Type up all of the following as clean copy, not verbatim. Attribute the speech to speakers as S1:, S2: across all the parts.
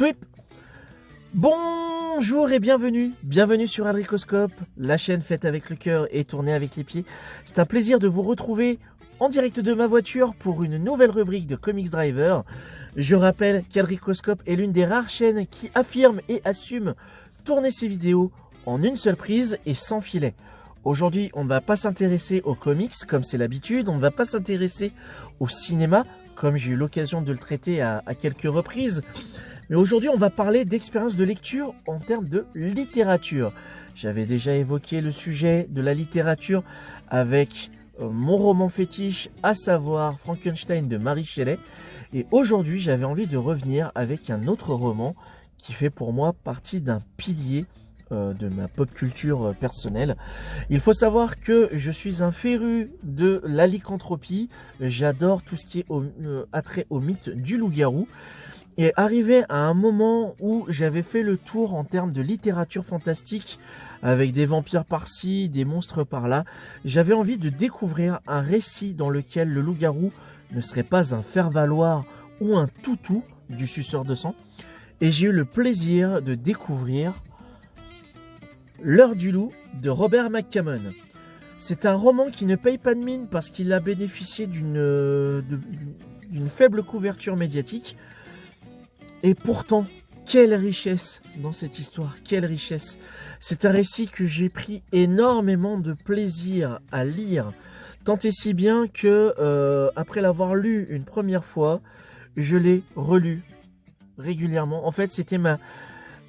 S1: Tweep. Bonjour et bienvenue sur Aldricoscope, la chaîne faite avec le cœur et tournée avec les pieds. C'est un plaisir de vous retrouver en direct de ma voiture pour une nouvelle rubrique de Comics Driver. Je rappelle qu'Aldricoscope est l'une des rares chaînes qui affirme et assume tourner ses vidéos en une seule prise et sans filet. Aujourd'hui, on ne va pas s'intéresser aux comics comme c'est l'habitude, on ne va pas s'intéresser au cinéma comme j'ai eu l'occasion de le traiter à quelques reprises. Mais aujourd'hui, on va parler d'expérience de lecture en termes de littérature. J'avais déjà évoqué le sujet de la littérature avec mon roman fétiche, à savoir Frankenstein de Mary Shelley. Et aujourd'hui, j'avais envie de revenir avec un autre roman qui fait pour moi partie d'un pilier de ma pop culture personnelle. Il faut savoir que je suis un féru de la lycanthropie. J'adore tout ce qui est attrait au mythe du loup-garou. Et arrivé à un moment où j'avais fait le tour en termes de littérature fantastique, avec des vampires par-ci, des monstres par-là, j'avais envie de découvrir un récit dans lequel le loup-garou ne serait pas un faire-valoir ou un toutou du suceur de sang. Et j'ai eu le plaisir de découvrir L'heure du loup de Robert McCammon. C'est un roman qui ne paye pas de mine parce qu'il a bénéficié d'une faible couverture médiatique. Et pourtant, quelle richesse dans cette histoire, quelle richesse. C'est un récit que j'ai pris énormément de plaisir à lire, tant et si bien que, après l'avoir lu une première fois, je l'ai relu régulièrement. En fait, c'était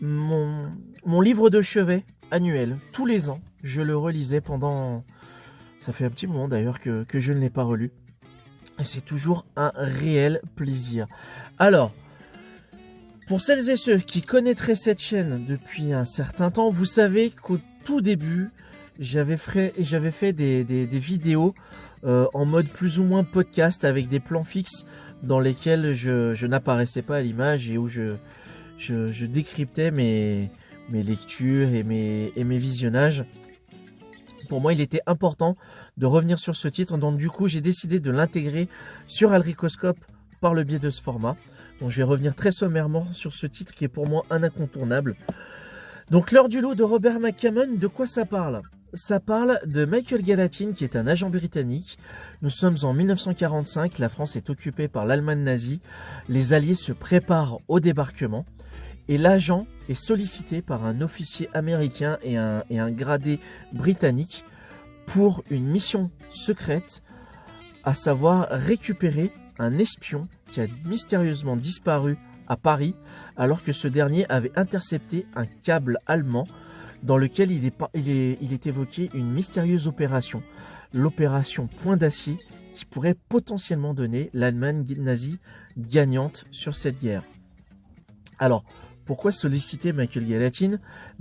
S1: mon livre de chevet annuel. Tous les ans, je le relisais pendant... Ça fait un petit moment d'ailleurs que je ne l'ai pas relu. Et c'est toujours un réel plaisir. Alors... Pour celles et ceux qui connaîtraient cette chaîne depuis un certain temps, vous savez qu'au tout début, j'avais fait des vidéos en mode plus ou moins podcast avec des plans fixes dans lesquels je n'apparaissais pas à l'image et où je décryptais mes lectures et mes visionnages. Pour moi, il était important de revenir sur ce titre, donc du coup, j'ai décidé de l'intégrer sur Aldricoscope par le biais de ce format. Donc je vais revenir très sommairement sur ce titre qui est pour moi un incontournable. Donc L'heure du loup de Robert McCammon, de quoi ça parle? Ça parle de Michael Gallatin qui est un agent britannique. Nous sommes en 1945, la France est occupée par l'Allemagne nazie. Les Alliés se préparent au débarquement. Et l'agent est sollicité par un officier américain et un gradé britannique pour une mission secrète, à savoir récupérer un espion qui a mystérieusement disparu à Paris alors que ce dernier avait intercepté un câble allemand dans lequel il est évoqué une mystérieuse opération, l'opération Point d'Acier, qui pourrait potentiellement donner l'Allemagne nazie gagnante sur cette guerre. Alors, pourquoi solliciter Michael Gallatin?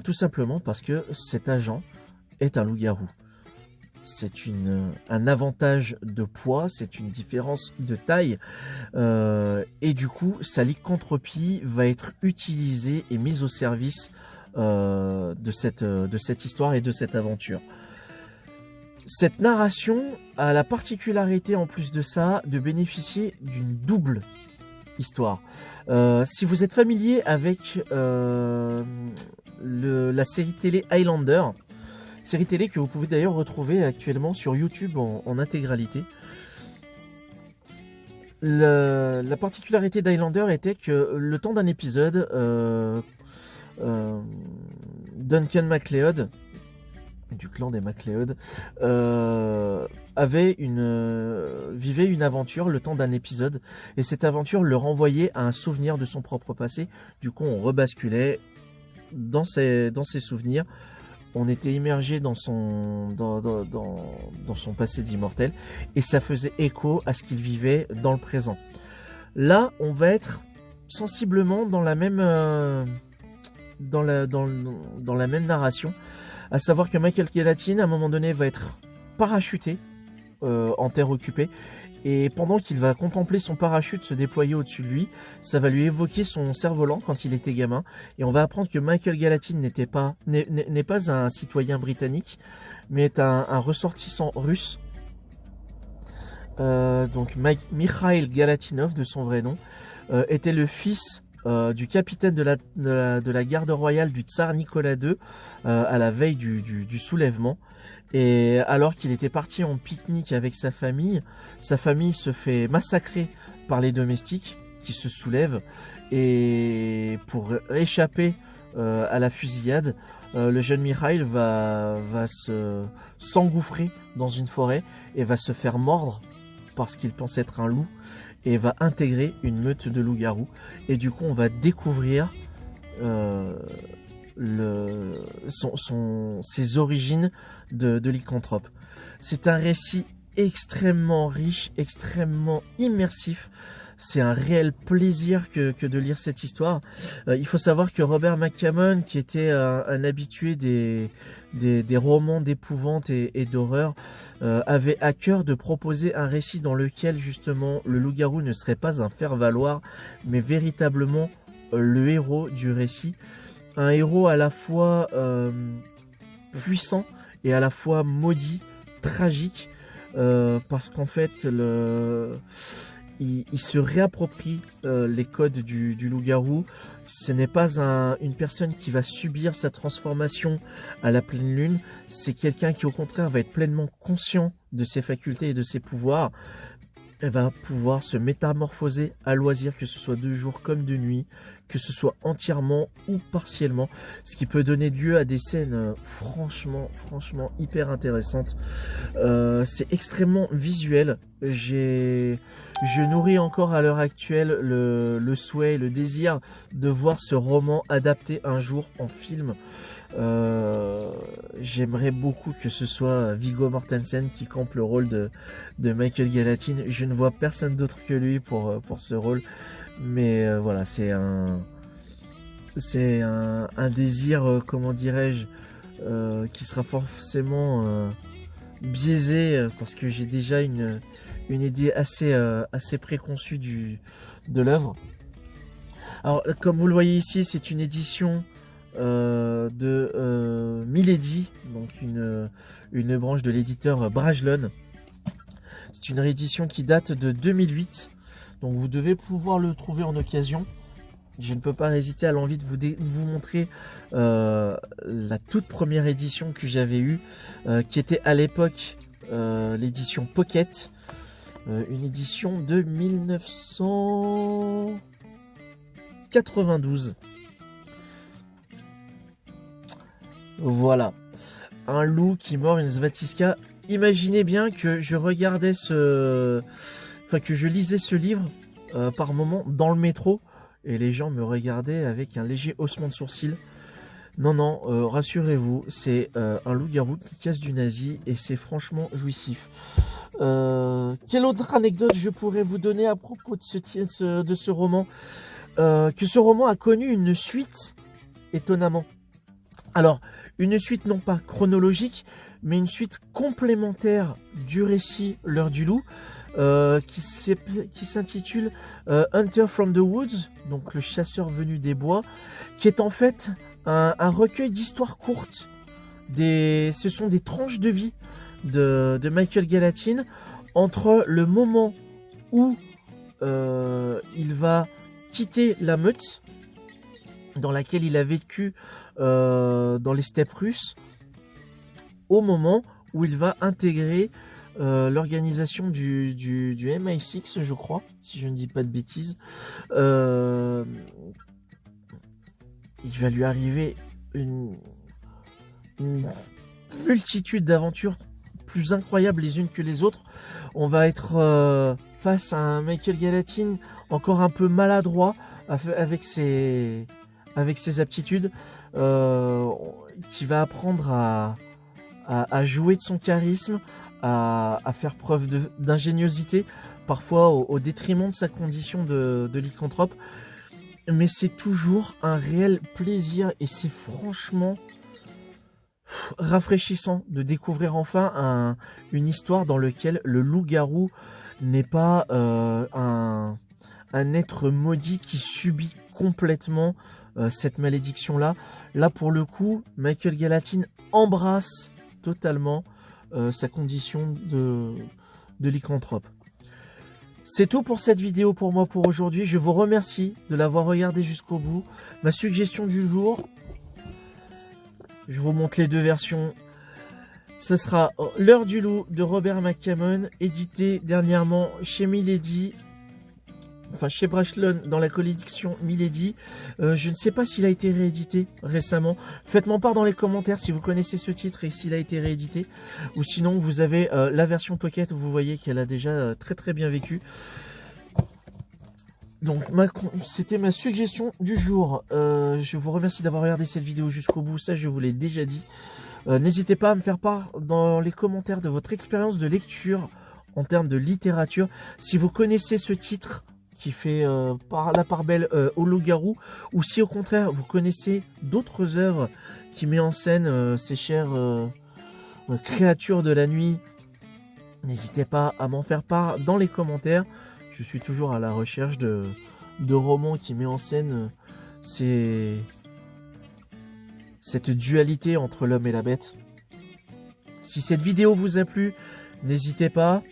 S1: Tout simplement parce que cet agent est un loup-garou. C'est un avantage de poids, c'est une différence de taille et du coup sa lycanthropie va être utilisée et mise au service de cette histoire et de cette aventure. Cette narration a la particularité en plus de ça de bénéficier d'une double histoire. Si vous êtes familier avec la série télé Highlander, série télé que vous pouvez d'ailleurs retrouver actuellement sur YouTube en intégralité. La particularité d'Highlander était que le temps d'un épisode, Duncan MacLeod, du clan des MacLeod, vivait une aventure le temps d'un épisode, et cette aventure le renvoyait à un souvenir de son propre passé. Du coup, on rebasculait dans ses souvenirs. On était immergé dans son passé d'immortel et ça faisait écho à ce qu'il vivait dans le présent. Là, on va être sensiblement dans la même narration, à savoir que Michael Gallatin, à un moment donné, va être parachuté en terre occupée. Et pendant qu'il va contempler son parachute se déployer au-dessus de lui, ça va lui évoquer son cerf-volant quand il était gamin. Et on va apprendre que Michael Gallatin n'est pas un citoyen britannique, mais est un ressortissant russe. Donc Mikhail Galatinov, de son vrai nom, était le fils du capitaine de la garde royale du tsar Nicolas II à la veille du soulèvement. Et alors qu'il était parti en pique-nique avec sa famille se fait massacrer par les domestiques qui se soulèvent. Et pour échapper à la fusillade, le jeune Mikhail va s'engouffrer dans une forêt et va se faire mordre parce qu'il pense être un loup et va intégrer une meute de loups-garous. Et du coup, on va découvrir ses origines de lycanthrope. C'est un récit extrêmement riche, extrêmement immersif. C'est un réel plaisir que de lire cette histoire. Il faut savoir que Robert McCammon, qui était un habitué des romans d'épouvante et d'horreur, avait à cœur de proposer un récit dans lequel justement le loup-garou ne serait pas un faire-valoir, mais véritablement le héros du récit. Un héros à la fois puissant et à la fois maudit, tragique, parce qu'en fait il se réapproprie les codes du loup-garou. Ce n'est pas une personne qui va subir sa transformation à la pleine lune. C'est quelqu'un qui au contraire va être pleinement conscient de ses facultés et de ses pouvoirs. Elle va pouvoir se métamorphoser à loisir, que ce soit de jour comme de nuit, que ce soit entièrement ou partiellement, ce qui peut donner lieu à des scènes franchement hyper intéressantes. C'est extrêmement visuel. Je nourris encore à l'heure actuelle le souhait et le désir de voir ce roman adapté un jour en film. J'aimerais beaucoup que ce soit Viggo Mortensen qui campe le rôle de Michael Gallatin. Je ne vois personne d'autre que lui pour ce rôle, mais voilà, c'est un désir, comment dirais-je, qui sera forcément biaisé parce que j'ai déjà une idée assez préconçue de l'œuvre. Alors, comme vous le voyez ici, c'est une édition de Milady, donc une branche de l'éditeur Brajlon. C'est une réédition qui date de 2008, donc vous devez pouvoir le trouver en occasion. Je ne peux pas résister à l'envie de vous montrer la toute première édition que j'avais eue, qui était à l'époque l'édition Pocket, une édition de 1992. Voilà, un loup qui mord une Svatiska. Imaginez bien que je regardais que je lisais ce livre par moment dans le métro et les gens me regardaient avec un léger haussement de sourcil. Non, rassurez-vous, c'est un loup-garou qui casse du nazi et c'est franchement jouissif. Quelle autre anecdote je pourrais vous donner à propos de ce roman? Que ce roman a connu une suite, étonnamment. Alors, une suite non pas chronologique, mais une suite complémentaire du récit L'heure du loup, qui s'intitule Hunter from the Woods, donc le chasseur venu des bois, qui est en fait un recueil d'histoires courtes. Ce sont des tranches de vie de Michael Gallatin entre le moment où il va quitter la meute dans laquelle il a vécu dans les steppes russes, au moment où il va intégrer l'organisation du MI6, je crois, si je ne dis pas de bêtises. Il va lui arriver une multitude d'aventures plus incroyables les unes que les autres. On va être face à un Michael Gallatin encore un peu maladroit avec ses aptitudes, qui va apprendre à jouer de son charisme, à faire preuve d'ingéniosité, parfois au détriment de sa condition de lycanthrope. Mais c'est toujours un réel plaisir et c'est franchement rafraîchissant de découvrir enfin une histoire dans laquelle le loup-garou n'est pas un être maudit qui subit complètement cette malédiction-là. Là, pour le coup, Michael Gallatin embrasse totalement sa condition de lycanthrope. C'est tout pour cette vidéo pour moi pour aujourd'hui. Je vous remercie de l'avoir regardé jusqu'au bout. Ma suggestion du jour, je vous montre les deux versions. Ce sera L'heure du loup de Robert McCammon, édité dernièrement chez Milady. Enfin, chez Brajlon dans la collection Milady. Je ne sais pas s'il a été réédité récemment. Faites-moi part dans les commentaires si vous connaissez ce titre et s'il a été réédité. Ou sinon, vous avez la version Pocket. Vous voyez qu'elle a déjà très bien vécu. Donc, c'était ma suggestion du jour. Je vous remercie d'avoir regardé cette vidéo jusqu'au bout. Ça, je vous l'ai déjà dit. N'hésitez pas à me faire part dans les commentaires de votre expérience de lecture en termes de littérature. Si vous connaissez ce titre qui fait la part belle au loup-garou, ou si au contraire vous connaissez d'autres œuvres qui mettent en scène ces chères créatures de la nuit, n'hésitez pas à m'en faire part dans les commentaires. Je suis toujours à la recherche de romans qui mettent en scène cette dualité entre l'homme et la bête. Si cette vidéo vous a plu, n'hésitez pas.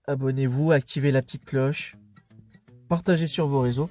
S1: Abonnez-vous, activez la petite cloche, partagez sur vos réseaux.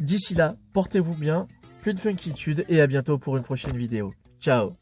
S1: D'ici là, portez-vous bien, plus de funkitude et à bientôt pour une prochaine vidéo. Ciao!